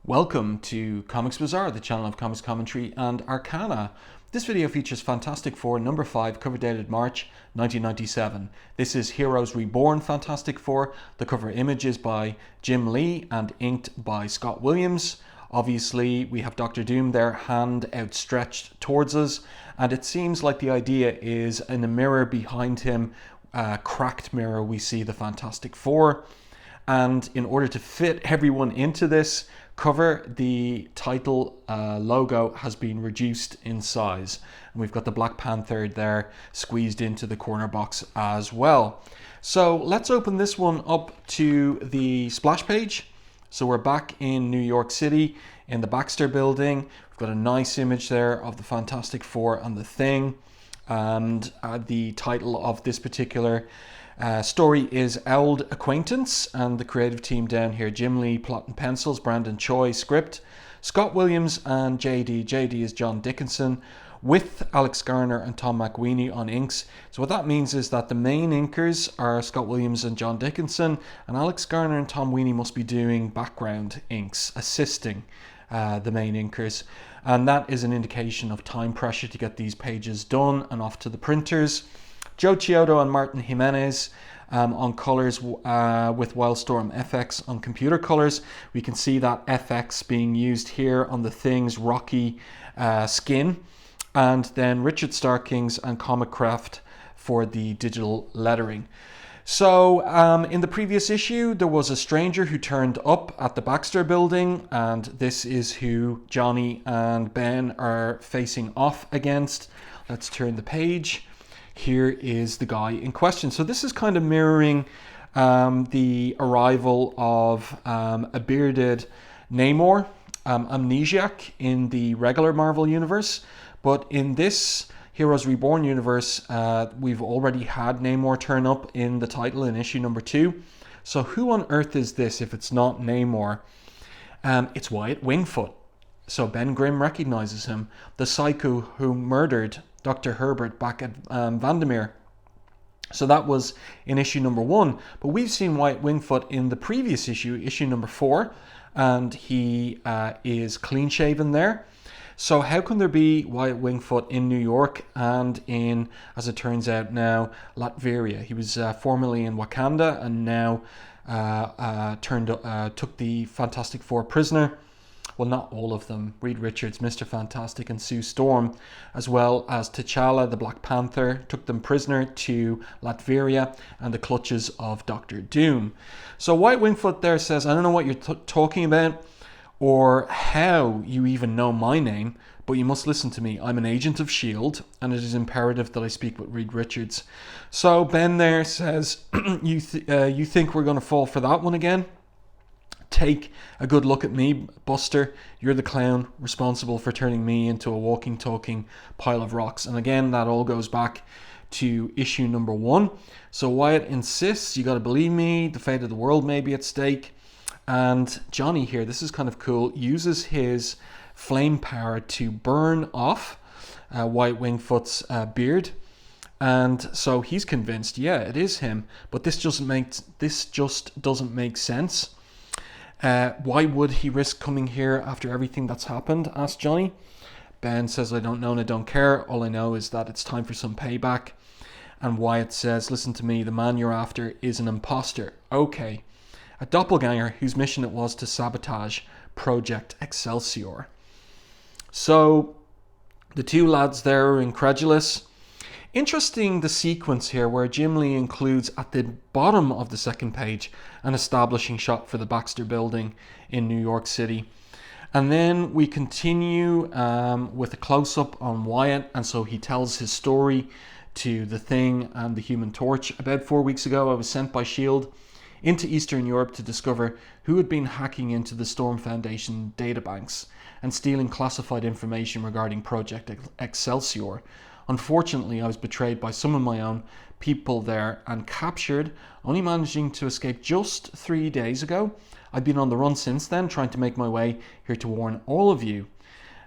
Welcome to Comics Bazaar, the channel of comics commentary and arcana. This video features Fantastic Four number 5, cover dated March 1997. This is Heroes Reborn Fantastic Four. The cover image is by Jim Lee and inked by Scott Williams. Obviously, we have Doctor Doom there, hand outstretched towards us, and it seems like the idea is in a mirror behind him, a cracked mirror, we see the Fantastic Four. And in order to fit everyone into this cover, the title logo has been reduced in size. And we've got the Black Panther there squeezed into the corner box as well. So let's open this one up to the splash page. So we're back in New York City in the Baxter building. We've got a nice image there of the Fantastic Four and the Thing. And the title of this particular story is Old Acquaintance, and the creative team down here: Jim Lee, plot and pencils, Brandon Choi, script, Scott Williams and JD. JD is John Dickinson, with Alex Garner and Tom McWeeny on inks. So what that means is that the main inkers are Scott Williams and John Dickinson, and Alex Garner and Tom Weeny must be doing background inks, assisting the main inkers. And that is an indication of time pressure to get these pages done and off to the printers. Joe Chiodo and Martin Jimenez on colors, with Wildstorm FX on computer colors. We can see that FX being used here on the Thing's rocky skin. And then Richard Starkings and Comic Craft for the digital lettering. So in the previous issue, there was a stranger who turned up at the Baxter building, and this is who Johnny and Ben are facing off against. Let's turn the page. Here is the guy in question. So this is kind of mirroring the arrival of a bearded Namor, Amnesiac, in the regular Marvel universe. But in this Heroes Reborn universe, we've already had Namor turn up in the title in issue number 2. So who on earth is this if it's not Namor? It's Wyatt Wingfoot. So Ben Grimm recognizes him, the psycho who murdered Dr. Herbert back at Vandermeer. So that was in issue number 1. But we've seen Wyatt Wingfoot in the previous issue, issue number 4, and he is clean shaven there. So how can there be Wyatt Wingfoot in New York and in, as it turns out now, Latveria? He was formerly in Wakanda and now took the Fantastic Four prisoner. Well, not all of them. Reed Richards, Mr. Fantastic and Sue Storm, as well as T'Challa, the Black Panther, took them prisoner to Latveria and the clutches of Doctor Doom. So Wyatt Wingfoot there says, I don't know what you're talking about, or how you even know my name, but you must listen to me. I'm an agent of S.H.I.E.L.D., and it is imperative that I speak with Reed Richards. So Ben there says, you think we're going to fall for that one again? Take a good look at me, Buster. You're the clown responsible for turning me into a walking, talking pile of rocks. And again, that all goes back to issue number 1. So Wyatt insists, you got to believe me, the fate of the world may be at stake. And Johnny here, this is kind of cool, uses his flame power to burn off Wyatt Wingfoot's beard. And so he's convinced, yeah, it is him. But this just doesn't make sense. Why would he risk coming here after everything that's happened? Asked Johnny. Ben says, I don't know and I don't care. All I know is that it's time for some payback. And Wyatt says, listen to me, the man you're after is an imposter. Okay. A doppelganger whose mission it was to sabotage Project Excelsior. So the two lads there are incredulous. Interesting, the sequence here where Jim Lee includes at the bottom of the second page an establishing shot for the Baxter building in New York City. And then we continue with a close-up on Wyatt, and so he tells his story to the Thing and the Human Torch. About 4 weeks ago, I was sent by S.H.I.E.L.D. into Eastern Europe to discover who had been hacking into the Storm Foundation databanks and stealing classified information regarding Project Excelsior. Unfortunately, I was betrayed by some of my own people there and captured, only managing to escape just 3 days ago. I've been on the run since then, trying to make my way here to warn all of you.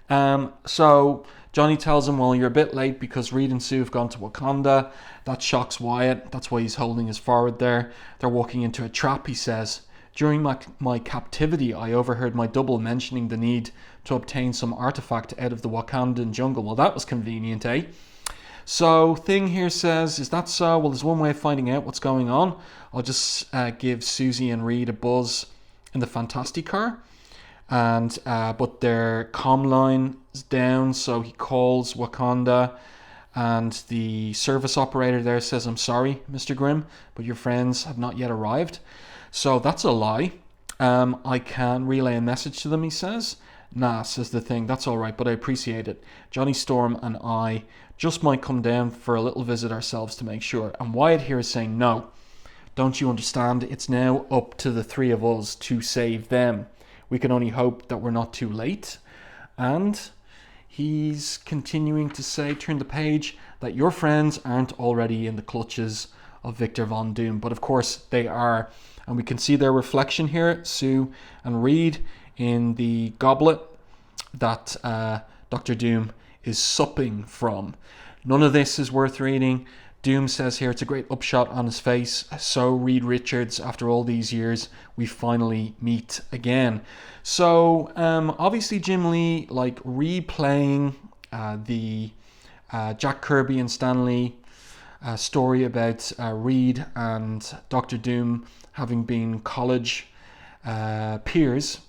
So Johnny tells him, well, you're a bit late because Reed and Sue have gone to Wakanda. That shocks Wyatt. That's why he's holding his forward there. They're walking into a trap, he says. During my captivity, I overheard my double mentioning the need to obtain some artifact out of the Wakandan jungle. Well, that was convenient, eh? So Thing here says, is that so? Well, there's one way of finding out what's going on. I'll just give Susie and Reed a buzz in the Fantastic car. And but their comm line is down, so he calls Wakanda, and the service operator there says, I'm sorry, Mr. Grimm, but your friends have not yet arrived. So that's a lie. I can relay a message to them, he says. Nah, says the Thing, that's all right, but I appreciate it. Johnny Storm and I just might come down for a little visit ourselves to make sure. And Wyatt here is saying, no, don't you understand? It's now up to the three of us to save them. We can only hope that we're not too late. And he's continuing to say, turn the page, that your friends aren't already in the clutches of Victor Von Doom. But of course they are. And we can see their reflection here, Sue and Reed, in the goblet that Dr. Doom is supping from. None of this is worth reading. Doom says here it's a great upshot on his face. So Reed Richards, after all these years, we finally meet again. So obviously Jim Lee like replaying the Jack Kirby and Stan Lee story about Reed and Dr. Doom having been college peers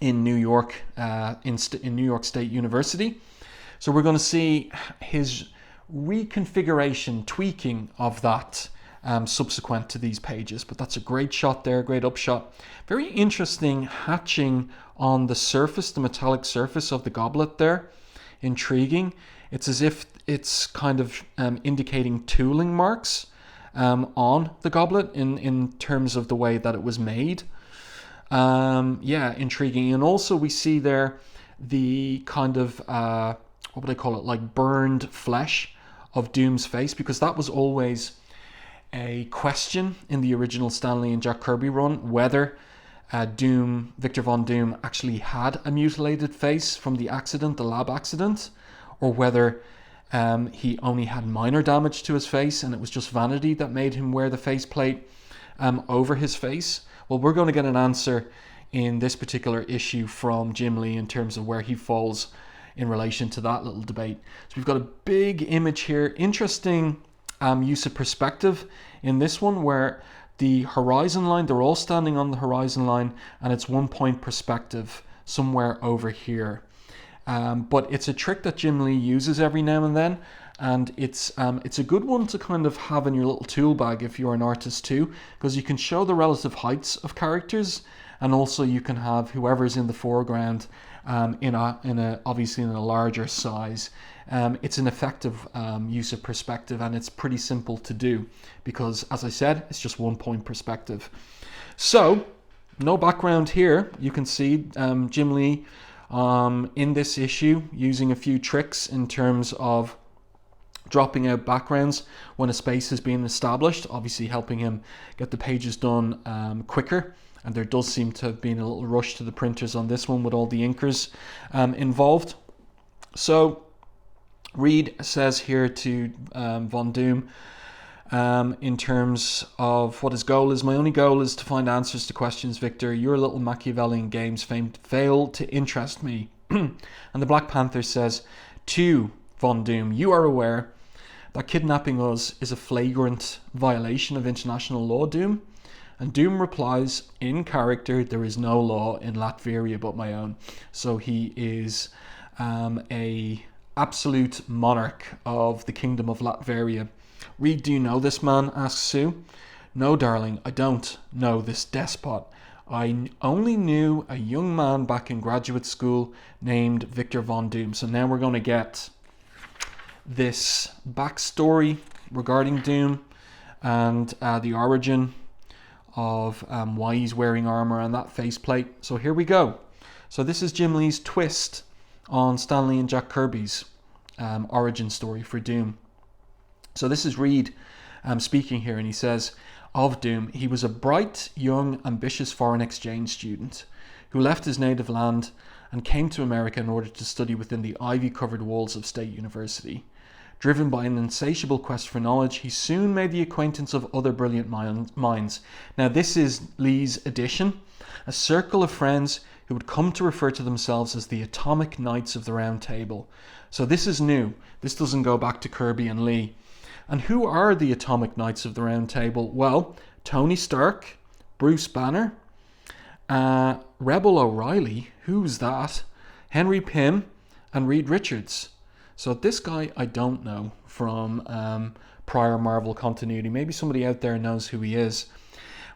in New York, in New York State University. So we're going to see his reconfiguration, tweaking of that subsequent to these pages. But that's a great shot there, great upshot. Very interesting hatching on the surface, the metallic surface of the goblet there. Intriguing. It's as if it's kind of indicating tooling marks on the goblet in terms of the way that it was made. Yeah, intriguing. And also we see there the kind of what would I call it, like burned flesh of Doom's face, because that was always a question in the original Stan Lee and Jack Kirby run, whether Victor Von Doom actually had a mutilated face from the accident, the lab accident, or whether he only had minor damage to his face and it was just vanity that made him wear the faceplate over his face. Well, we're going to get an answer in this particular issue from Jim Lee in terms of where he falls in relation to that little debate. So we've got a big image here. Interesting use of perspective in this one, where the horizon line, they're all standing on the horizon line, and it's 1 point perspective somewhere over here. But it's a trick that Jim Lee uses every now and then, and it's a good one to kind of have in your little tool bag if you're an artist too, because you can show the relative heights of characters, and also you can have whoever's in the foreground obviously in a larger size. It's an effective use of perspective, and it's pretty simple to do because, as I said, it's just 1 point perspective. So no background here. You can see Jim Lee in this issue using a few tricks in terms of dropping out backgrounds when a space has been established, obviously helping him get the pages done quicker. And there does seem to have been a little rush to the printers on this one with all the inkers involved. So Reed says here to Von Doom, in terms of what his goal is, my only goal is to find answers to questions, Victor. Your little Machiavellian games fail to interest me. And the Black Panther says to Von Doom, you are aware that kidnapping us is a flagrant violation of international law, Doom? And Doom replies, in character, there is no law in Latveria but my own. So he is a absolute monarch of the kingdom of Latveria. Reed, do you know this man? Asks Sue. No, darling, I don't know this despot. I only knew a young man back in graduate school named Victor Von Doom. So now we're going to get this backstory regarding Doom and the origin of why he's wearing armor and that faceplate. So here we go. So this is Jim Lee's twist on Stan Lee and Jack Kirby's origin story for Doom. So this is Reed speaking here, and he says of Doom, he was a bright, young, ambitious foreign exchange student who left his native land and came to America in order to study within the ivy-covered walls of State University. Driven by an insatiable quest for knowledge, he soon made the acquaintance of other brilliant minds. Now, this is Lee's edition, a circle of friends who would come to refer to themselves as the Atomic Knights of the Round Table. So this is new. This doesn't go back to Kirby and Lee. And who are the Atomic Knights of the Round Table? Well, Tony Stark, Bruce Banner, Rebel O'Reilly, who's that? Henry Pym, and Reed Richards. So this guy I don't know from prior Marvel continuity. Maybe somebody out there knows who he is.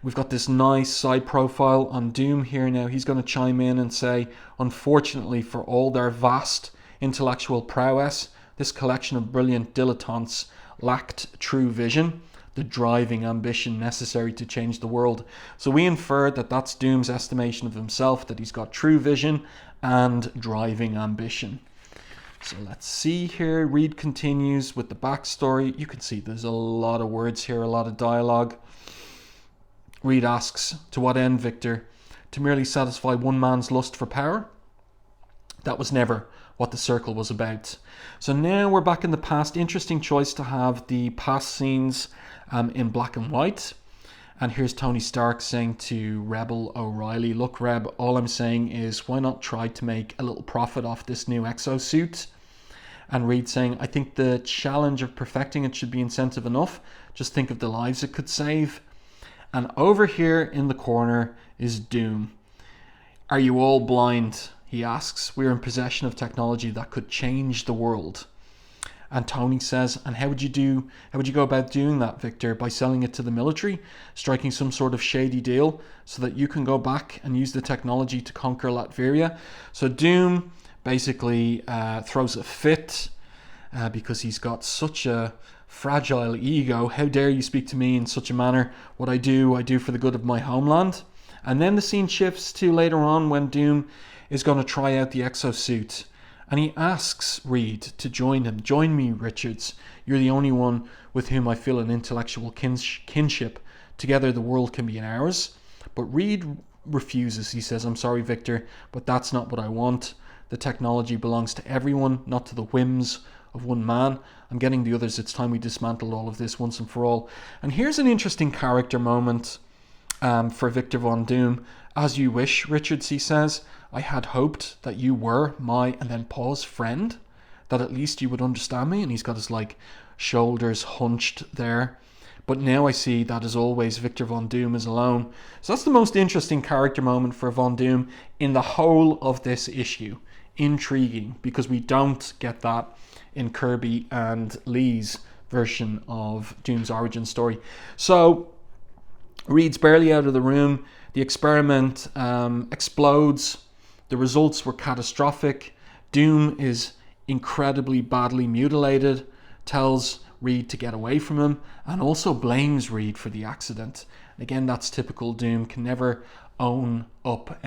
We've got this nice side profile on Doom here now. He's going to chime in and say, unfortunately for all their vast intellectual prowess, this collection of brilliant dilettantes lacked true vision, the driving ambition necessary to change the world. So we infer that that's Doom's estimation of himself, that he's got true vision and driving ambition. So let's see here. Reed continues with the backstory. You can see there's a lot of words here, a lot of dialogue. Reed asks, to what end, Victor? To merely satisfy one man's lust for power? That was never what the circle was about. So now we're back in the past. Interesting choice to have the past scenes in black and white. And here's Tony Stark saying to Rebel O'Reilly, look, Reb, all I'm saying is why not try to make a little profit off this new exosuit? And Reed saying, I think the challenge of perfecting it should be incentive enough. Just think of the lives it could save. And over here in the corner is Doom. Are you all blind? He asks. We're in possession of technology that could change the world. And Tony says, and how would you go about doing that, Victor? By selling it to the military, striking some sort of shady deal so that you can go back and use the technology to conquer Latveria? So Doom basically throws a fit because he's got such a fragile ego. How dare you speak to me in such a manner? What I do for the good of my homeland. And then the scene shifts to later on when Doom is going to try out the exosuit. And he asks Reed to join him. Join me, Richards. You're the only one with whom I feel an intellectual kinship. Together the world can be ours. But Reed refuses. He says, I'm sorry, Victor, but that's not what I want. The technology belongs to everyone, not to the whims of one man. I'm getting the others. It's time we dismantled all of this once and for all. And here's an interesting character moment for Victor Von Doom. As you wish, Richards, he says. I had hoped that you were my, and then pause, friend, that at least you would understand me. And he's got his shoulders hunched there. But now I see that as always, Victor Von Doom is alone. So that's the most interesting character moment for Von Doom in the whole of this issue. Intriguing, because we don't get that in Kirby and Lee's version of Doom's origin story. So Reed's barely out of the room. The experiment explodes. The results were catastrophic. Doom is incredibly badly mutilated, tells Reed to get away from him, and also blames Reed for the accident. Again, that's typical Doom. Can never own up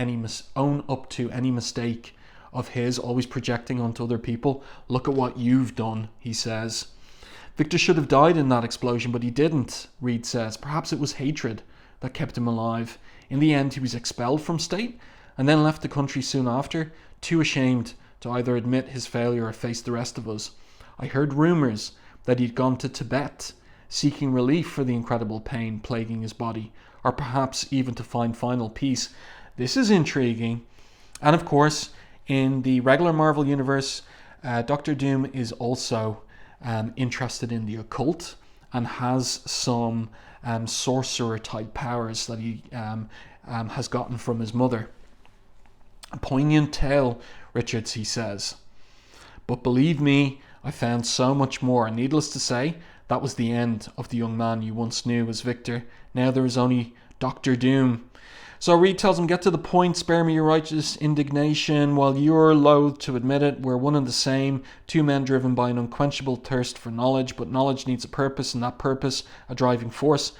to any mistake of his, always projecting onto other people. Look at what you've done, he says. Victor should have died in that explosion, but he didn't, Reed says. Perhaps it was hatred that kept him alive. In the end, he was expelled from state and then left the country soon after, too ashamed to either admit his failure or face the rest of us. I heard rumours that he'd gone to Tibet, seeking relief for the incredible pain plaguing his body, or perhaps even to find final peace. This is intriguing. And of course, in the regular Marvel Universe, Doctor Doom is also interested in the occult and has some sorcerer-type powers that he has gotten from his mother. A poignant tale, Richards, he says. But believe me, I found so much more. Needless to say, that was the end of the young man you once knew as Victor. Now there is only Doctor Doom. So Reed tells him, get to the point, spare me your righteous indignation. While you're loath to admit it, we're one and the same. Two men driven by an unquenchable thirst for knowledge, but knowledge needs a purpose, and that purpose, a driving force.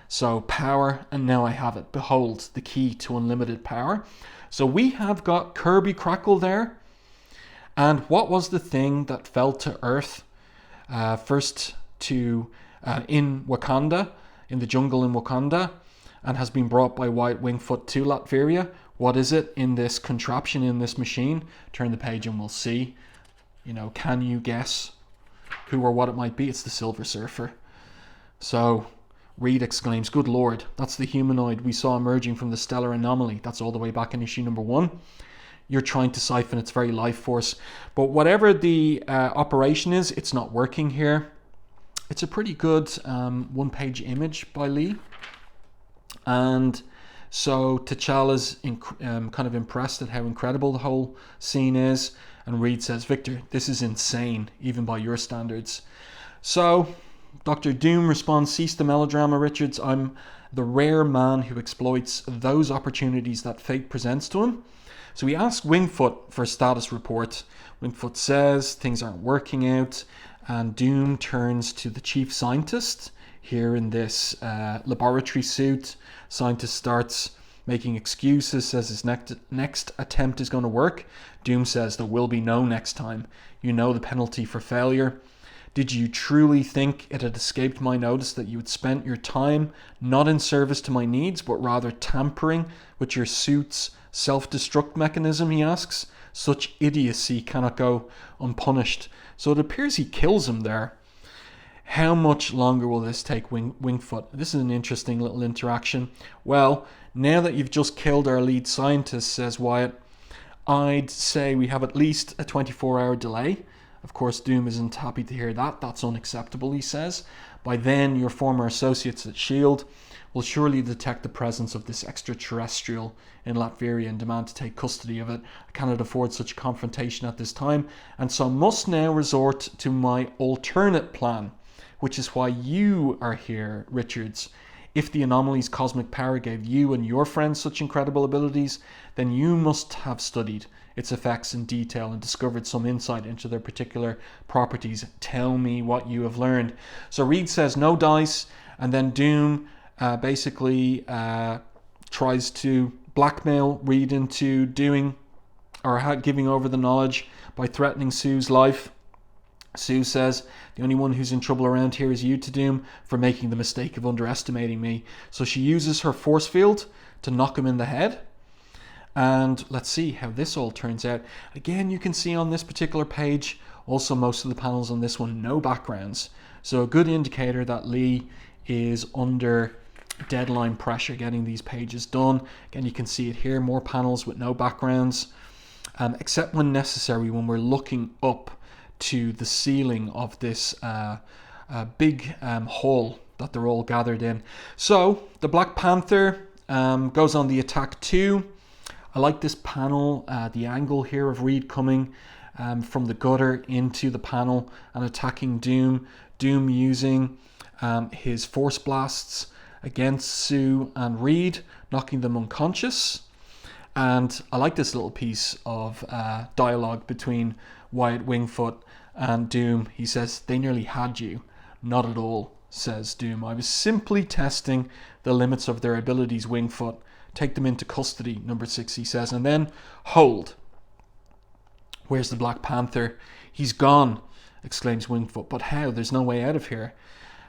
So power, and now I have it. Behold, the key to unlimited power. So we have got Kirby Crackle there. And what was the thing that fell to Earth first to in Wakanda, in the jungle in Wakanda, and has been brought by Wyatt Wingfoot to Latveria? What is it in this contraption, in this machine? Turn the page and we'll see. Can you guess who or what it might be. It's the Silver Surfer. So Reed exclaims, "Good Lord, that's the humanoid we saw emerging from the stellar anomaly." That's all the way back in issue number 1. You're trying to siphon its very life force. But whatever the operation is, it's not working here. It's a pretty good one-page image by Lee. And so T'Challa's kind of impressed at how incredible the whole scene is. And Reed says, "Victor, this is insane, even by your standards." So Dr. Doom responds, "Cease the melodrama, Richards. I'm the rare man who exploits those opportunities that fate presents to him." So he asks Wingfoot for a status report. Wingfoot says things aren't working out, and Doom turns to the chief scientist here in this laboratory suit. Scientist starts making excuses, says his next attempt is going to work. Doom says, "There will be no next time. You know the penalty for failure. Did you truly think it had escaped my notice that you had spent your time not in service to my needs, but rather tampering with your suit's self-destruct mechanism?" he asks. "Such idiocy cannot go unpunished." So it appears he kills him there. How much longer will this take, Wingfoot? This is an interesting little interaction. "Well, now that you've just killed our lead scientist," says Wyatt, "I'd say we have at least a 24-hour delay." Of course, Doom isn't happy to hear that. "That's unacceptable," he says. "By then, your former associates at S.H.I.E.L.D. will surely detect the presence of this extraterrestrial in Latveria and demand to take custody of it. I cannot afford such a confrontation at this time, and so must now resort to my alternate plan, which is why you are here, Richards. If the anomaly's cosmic power gave you and your friends such incredible abilities, then you must have studied its effects in detail and discovered some insight into their particular properties. Tell me what you have learned." So Reed says no dice, and then Doom basically tries to blackmail Reed into giving over the knowledge by threatening Sue's life. Sue says, "The only one who's in trouble around here is you, to Doom, for making the mistake of underestimating me." So she uses her force field to knock him in the head. And let's see how this all turns out. Again, you can see on this particular page, also most of the panels on this one, no backgrounds. So a good indicator that Lee is under deadline pressure getting these pages done. Again, you can see it here, more panels with no backgrounds, except when necessary, when we're looking up to the ceiling of this big hall that they're all gathered in. So the Black Panther goes on the attack too. I like this panel, the angle here of Reed coming from the gutter into the panel and attacking Doom. Doom using his force blasts against Sue and Reed, knocking them unconscious. And I like this little piece of dialogue between Wyatt Wingfoot and Doom. He says, "They nearly had you." "Not at all," says Doom. "I was simply testing the limits of their abilities, Wingfoot. Take them into custody, number 6, he says. And then, hold. Where's the Black Panther? He's gone, exclaims Wingfoot. But how? There's no way out of here.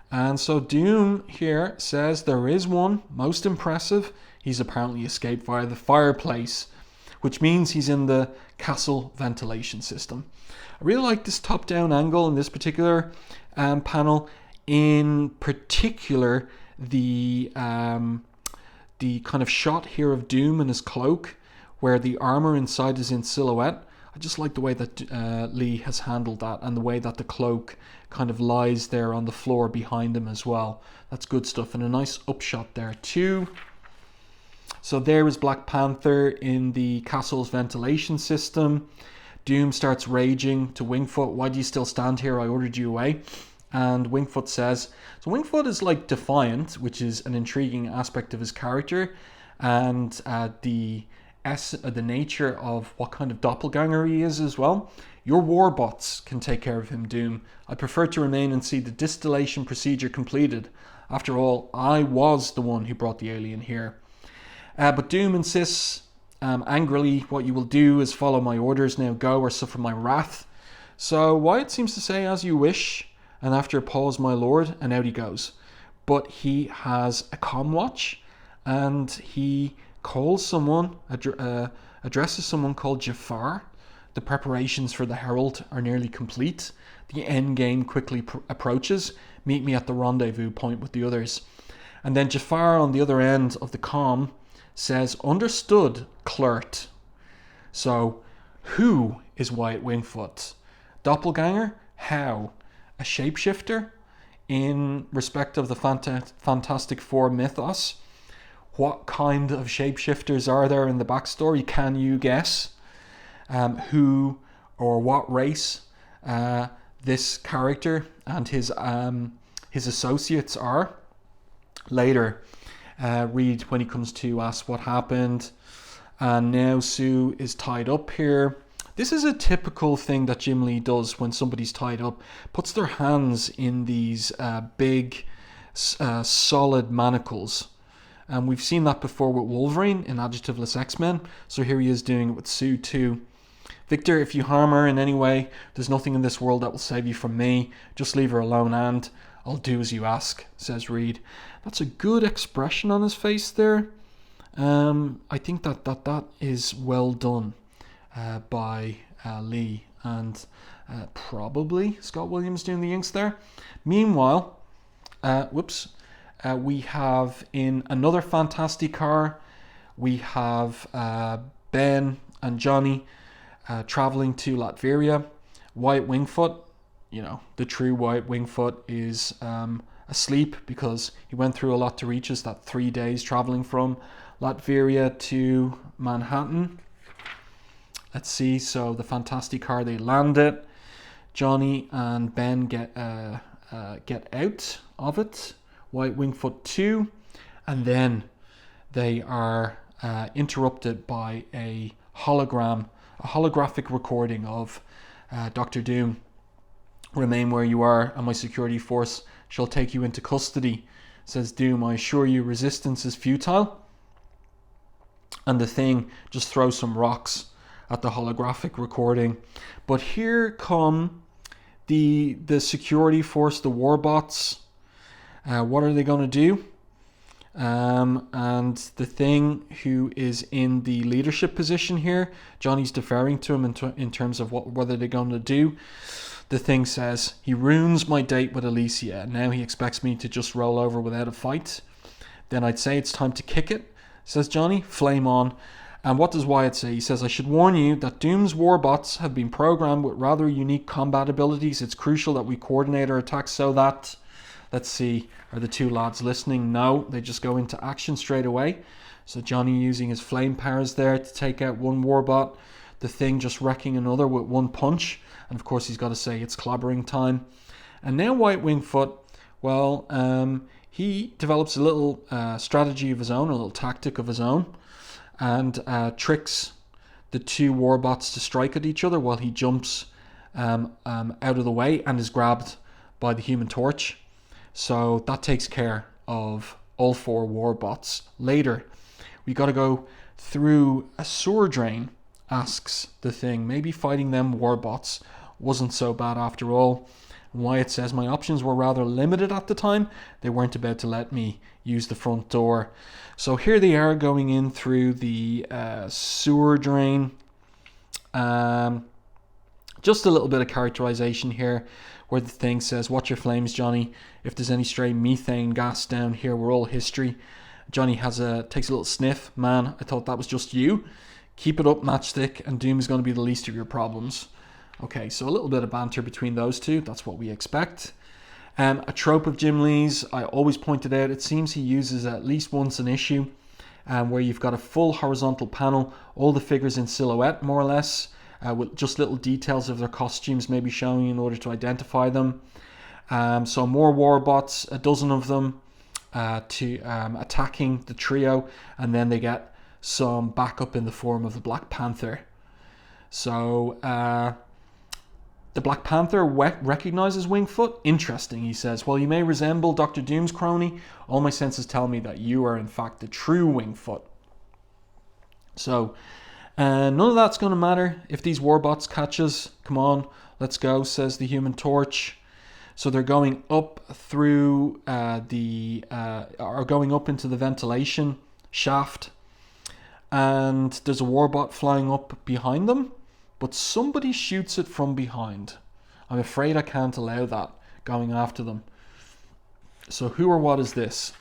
And so Doom here says there is one, most impressive. He's apparently escaped via the fireplace, which means he's in the castle ventilation system. I really like this top-down angle in this particular panel. In particular, the kind of shot here of Doom in his cloak, where the armor inside is in silhouette. I just like the way that Lee has handled that, and the way that the cloak kind of lies there on the floor behind him as well. That's good stuff, and a nice upshot there too. So there is Black Panther in the castle's ventilation system. Doom starts raging to Wingfoot. "Why do you still stand here? I ordered you away." And Wingfoot says, so Wingfoot is like defiant, which is an intriguing aspect of his character, and the nature of what kind of doppelganger he is as well. "Your warbots can take care of him, Doom. I prefer to remain and see the distillation procedure completed. After all, I was the one who brought the alien here." But Doom insists angrily, "What you will do is follow my orders. Now go or suffer my wrath." So Wyatt seems to say, "As you wish." And after a pause, "My lord," and out he goes. But he has a comm watch, and he calls someone, addresses someone called Jafar. The preparations for the Herald are nearly complete. The end game quickly approaches. Meet me at the rendezvous point with the others. And then Jafar on the other end of the comm says, understood, Clert. So, who is Wyatt Wingfoot? Doppelganger? How? A shapeshifter? In respect of the Fantastic Four mythos? What kind of shapeshifters are there in the backstory? Can you guess who or what race this character and his associates are? Later, Reed, when he comes to, asks what happened, and now Sue is tied up here. This is a typical thing that Jim Lee does when somebody's tied up. Puts their hands in these big, solid manacles. And we've seen that before with Wolverine in Adjectiveless X-Men. So here he is doing it with Sue too. Victor, if you harm her in any way, there's nothing in this world that will save you from me. Just leave her alone and I'll do as you ask, says Reed. That's a good expression on his face there. I think that is well done by Lee and probably Scott Williams doing the inks there. Meanwhile, we have in another Fantastic car, we have Ben and Johnny traveling to Latveria. Wyatt Wingfoot, the true Wyatt Wingfoot, is asleep because he went through a lot to reach us, that 3 days traveling from Latveria to Manhattan. Let's see, so the Fantastic car, they land it. Johnny and Ben get out of it. Wyatt Wingfoot 2, and then they are interrupted by a holographic recording of Dr. Doom. Remain where you are, and my security force shall take you into custody, says Doom. I assure you resistance is futile. And the Thing just throws some rocks at the holographic recording. But here come the security force, the Warbots. What are they going to do? And the Thing, who is in the leadership position here, Johnny's deferring to him in terms of what are they going to do. The Thing says, he ruins my date with Alicia, and now he expects me to just roll over without a fight. Then I'd say it's time to kick it, says Johnny. Flame on. And what does Wyatt say? He says, I should warn you that Doom's Warbots have been programmed with rather unique combat abilities. It's crucial that we coordinate our attacks so that... Let's see, are the two lads listening? No, they just go into action straight away. So Johnny using his flame powers there to take out one Warbot. The Thing just wrecking another with one punch. And of course he's got to say it's clobbering time. And now Wyatt Wingfoot, well, he develops a little strategy of his own, a little tactic of his own. And tricks the two Warbots to strike at each other while he jumps out of the way and is grabbed by the Human Torch. So that takes care of all four Warbots. Later, we got to go through a sewer drain, asks the Thing. Maybe fighting them Warbots wasn't so bad after all. And Wyatt says, my options were rather limited at the time. They weren't about to let me use the front door. So here they are going in through the sewer drain. Just a little bit of characterization here, where the Thing says, watch your flames, Johnny. If there's any stray methane gas down here, we're all history. Johnny takes a little sniff. Man, I thought that was just you. Keep it up, Matchstick, and Doom is going to be the least of your problems. Okay, so a little bit of banter between those two. That's what we expect. A trope of Jim Lee's, I always pointed out, it seems he uses at least once an issue, where you've got a full horizontal panel, all the figures in silhouette, more or less, with just little details of their costumes maybe showing in order to identify them. So more Warbots, a dozen of them, attacking the trio, and then they get some backup in the form of the Black Panther. So the Black Panther recognizes Wingfoot. Interesting, he says. While you may resemble Dr. Doom's crony, all my senses tell me that you are in fact the true Wingfoot. So none of that's going to matter if these Warbots catch us. Come on, let's go, says the Human Torch. So they're going up through going up into the ventilation shaft, and there's a Warbot flying up behind them. but somebody shoots it from behind. I'm afraid I can't allow that, going after them. So who or what is this?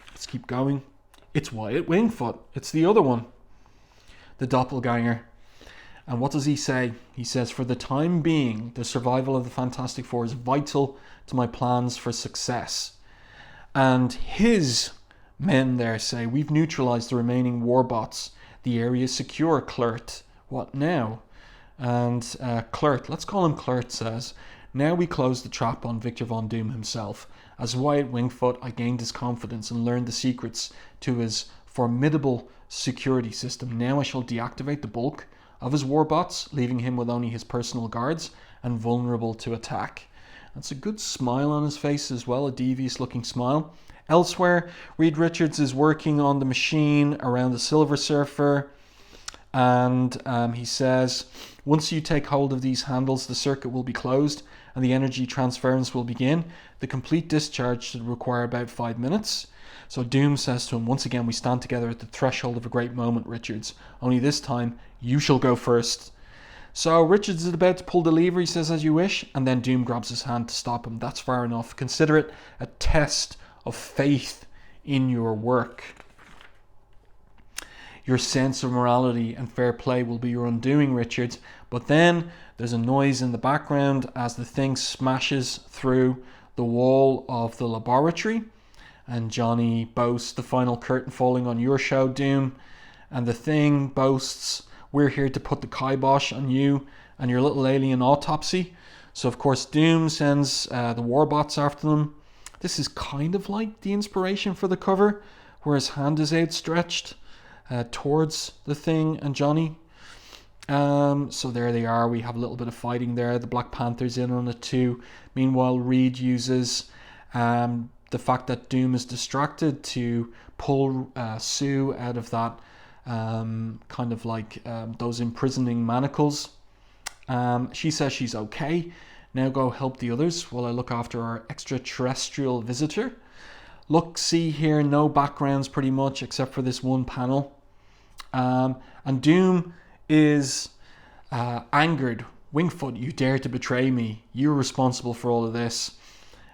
Let's keep going. It's Wyatt Wingfoot. It's the other one, the doppelganger. And what does he say? He says, for the time being, the survival of the Fantastic Four is vital to my plans for success. And his men there say, we've neutralized the remaining warbots. The area is secure, Klurt. What now? And Klurt, let's call him Klurt, says, now we close the trap on Victor Von Doom himself. As Wyatt Wingfoot, I gained his confidence and learned the secrets to his formidable security system. Now I shall deactivate the bulk of his warbots, leaving him with only his personal guards and vulnerable to attack. That's a good smile on his face as well, a devious looking smile. Elsewhere, Reed Richards is working on the machine around the Silver Surfer, and he says, once you take hold of these handles, the circuit will be closed and the energy transference will begin. The complete discharge should require about 5 minutes. So Doom says to him, once again, we stand together at the threshold of a great moment, Richards. Only this time, you shall go first. So Richards is about to pull the lever, he says, as you wish, and then Doom grabs his hand to stop him. That's far enough. Consider it a test of faith in your work. Your sense of morality and fair play will be your undoing, Richards. But then there's a noise in the background as the thing smashes through the wall of the laboratory. And Johnny boasts the final curtain falling on your show, Doom. And the thing boasts, we're here to put the kibosh on you and your little alien autopsy. So, of course, Doom sends the warbots after them. This is kind of like the inspiration for the cover, where his hand is outstretched towards the thing and Johnny. So there they are. We have a little bit of fighting there. The Black Panther's in on it too. Meanwhile, Reed uses the fact that Doom is distracted to pull Sue out of that kind of like those imprisoning manacles. She says she's okay. Now go help the others while I look after our extraterrestrial visitor. Look, see here, no backgrounds pretty much except for this one panel. And Doom is angered. Wingfoot, you dare to betray me. You're responsible for all of this.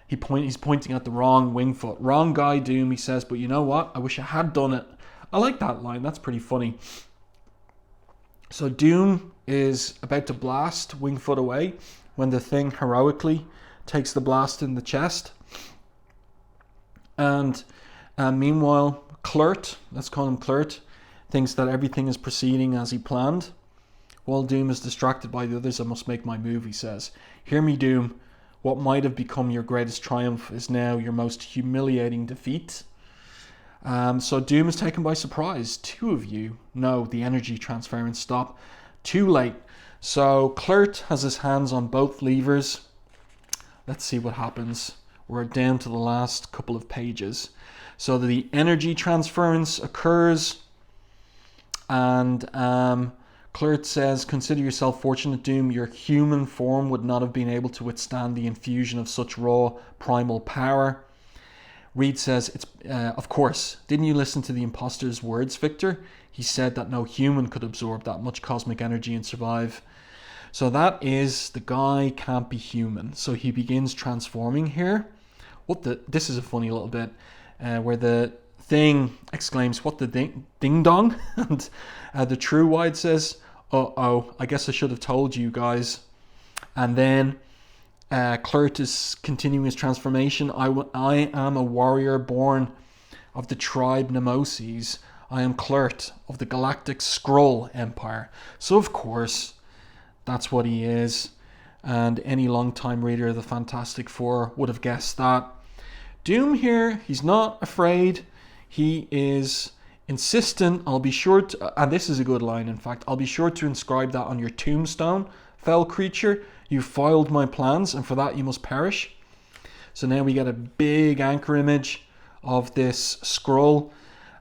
He's pointing at the wrong Wingfoot. Wrong guy, Doom, he says, but you know what? I wish I had done it. I like that line. That's pretty funny. So Doom is about to blast Wingfoot away when the thing heroically takes the blast in the chest. And meanwhile, Klurt, let's call him Klurt, thinks that everything is proceeding as he planned. While Doom is distracted by the others, I must make my move, he says. Hear me, Doom. What might have become your greatest triumph is now your most humiliating defeat. So Doom is taken by surprise. Two of you know the energy transference stop. Too late. So Klurt has his hands on both levers. Let's see what happens. We're down to the last couple of pages. So the energy transference occurs, and Klurt says, consider yourself fortunate, Doom. Your human form would not have been able to withstand the infusion of such raw primal power. Reed says, "It's of course. Didn't you listen to the imposter's words, Victor? He said that no human could absorb that much cosmic energy and survive." So that is, the guy can't be human. So he begins transforming here. This is a funny little bit where the thing exclaims, "What the ding dong?" And the true Wyatt says, "Uh-oh, I guess I should have told you guys." And then Klurt is continuing his transformation. I am a warrior born of the tribe Nemoses. I am Klurt of the Galactic Skrull Empire. So of course, that's what he is. And any long-time reader of the Fantastic Four would have guessed that. Doom here, he's not afraid. He is insistent. I'll be sure to, and this is a good line, in fact, I'll be sure to inscribe that on your tombstone, fell creature. You foiled my plans, and for that you must perish. So now we get a big anchor image of this Skrull,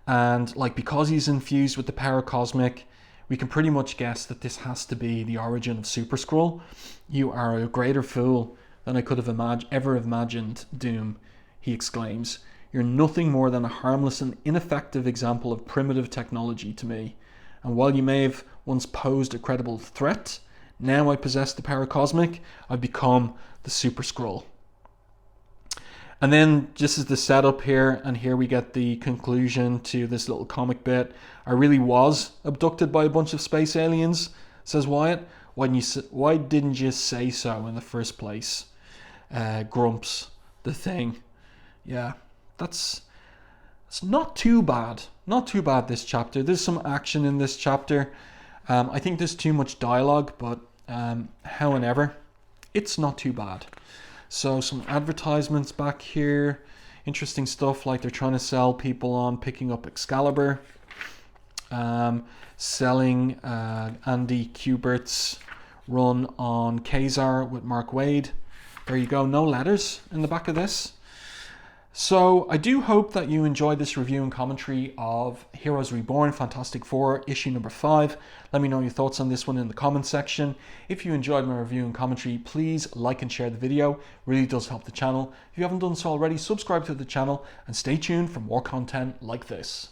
and like, because he's infused with the power cosmic, we can pretty much guess that this has to be the origin of Super-Skrull. You are a greater fool than I could have ever imagined, Doom, he exclaims. You're nothing more than a harmless and ineffective example of primitive technology to me. And while you may have once posed a credible threat. Now I possess the power cosmic. I've become the Super-Skrull. And then this is the setup here, and here we get the conclusion to this little comic bit. I really was abducted by a bunch of space aliens, says Wyatt. Why didn't you say so in the first place? Grumps, the Thing. Yeah, it's not too bad. Not too bad, this chapter. There's some action in this chapter. I think there's too much dialogue, but however, it's not too bad. So some advertisements back here. Interesting stuff, like they're trying to sell people on picking up Excalibur. Selling Andy Kubert's run on Kazar with Mark Waid. There you go, no letters in the back of this. So I do hope that you enjoyed this review and commentary of Heroes Reborn Fantastic Four issue number 5. Let me know your thoughts on this one in the comments section. If you enjoyed my review and commentary, please like and share the video. It really does help the channel. If you haven't done so already, subscribe to the channel and stay tuned for more content like this.